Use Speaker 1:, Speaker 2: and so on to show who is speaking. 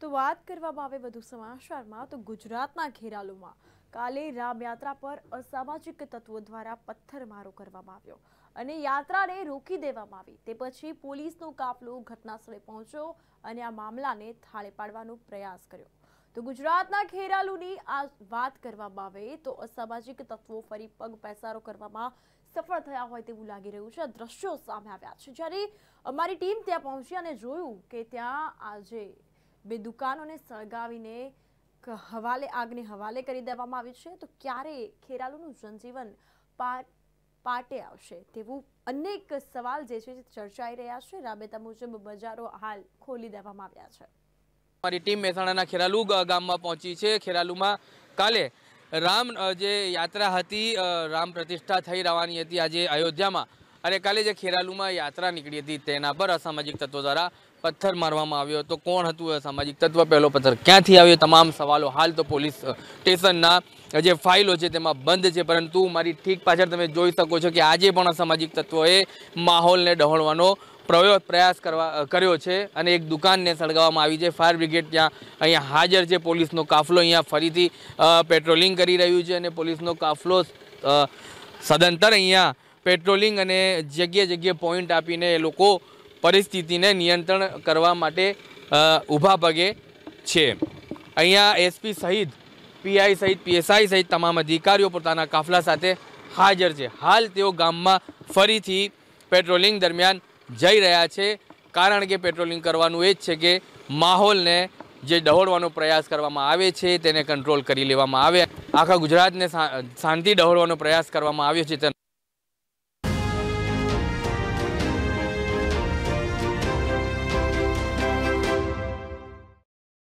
Speaker 1: તો વાત કરવામાં આવે વધુ સમાચારમાં તો ગુજરાતના ખેરાલુમાં કાલે રામયાત્રા પર અસામાજિક તત્વો દ્વારા પથ્થરમારો કરવામાં આવ્યો અને યાત્રાને રોકી દેવામાં આવી। તે પછી પોલીસનો કાફલો ઘટનાસ્થળે પહોંચ્યો અને આ મામલાને થાળે પાડવાનો પ્રયાસ કર્યો। તો ગુજરાતના ખેરાલુની આ વાત કરવામાં આવે તો અસામાજિક તત્વો ફરી પગ પેસારો કરવામાં સફળ થયા હોય તેવું લાગી રહ્યું છે। દ્રશ્યો સામે આવ્યા છે જ્યારે અમારી ટીમ ત્યાં પહોંચી અને જોયું કે ત્યાં આજે બે દુકાનોને સળગાવીને આગને હવાલે કરી દેવામાં આવી છે। તો ક્યારે ખેરાલુનું જનજીવન પાટે આવશે તેવું અનેક સવાલ જે છે ચર્ચાઈ રહ્યા છે। રાબેતા મુજબ બજારો હાલ ખોલી દેવામાં આવ્યા છે।
Speaker 2: हमारी टीम મહેસાણાના ખેરાલુ ગામમાં પહોંચી છે। ખેરાલુમાં કાલે રામ જે યાત્રા હતી, રામ પ્રતિષ્ઠા થઈ રહેવાની હતી આજે અયોધ્યામાં, અને કાલે જે ખેરાલુમાં યાત્રા નીકળી હતી તેના પર અસામાજિક તત્વો દ્વારા પથ્થર મારવામાં આવ્યો હતો। કોણ હતું અસામાજિક તત્વ, પહેલો પથ્થર ક્યાંથી આવ્યો, તમામ સવાલો હાલ તો પોલીસ સ્ટેશનના જે ફાઇલો છે તેમાં બંધ છે। પરંતુ મારી ઠીક પાછળ તમે જોઈ શકો છો કે આજે પણ અસામાજિક તત્વોએ માહોલને ડહોળવાનો પ્રયાસ કર્યો છે અને એક દુકાનને સળગાવવામાં આવી છે। ફાયર બ્રિગેડ ત્યાં અહીંયા હાજર છે। પોલીસનો કાફલો અહીંયા ફરીથી પેટ્રોલિંગ કરી રહ્યું છે અને પોલીસનો કાફલો સદંતર અહીંયા પેટ્રોલિંગ અને જગ્યાએ પોઈન્ટ આપીને એ લોકો પરિસ્થિતિને નિયંત્રણ કરવા માટે ઊભા પગે છે। અહીંયા એસપી સહિત પીઆઈ સહિત પીએસઆઈ સહિત તમામ અધિકારીઓ પોતાના કાફલા સાથે હાજર છે। હાલ તેઓ ગામમાં ફરીથી પેટ્રોલિંગ દરમિયાન જઈ રહ્યા છે, કારણ કે પેટ્રોલિંગ કરવાનું એ જ છે કે માહોલને જે ડહોળવાનો પ્રયાસ કરવામાં આવે છે તેને કંટ્રોલ કરી લેવામાં આવે। આખા ગુજરાતને શાંતિ ડહોળવાનો પ્રયાસ કરવામાં આવ્યો છે।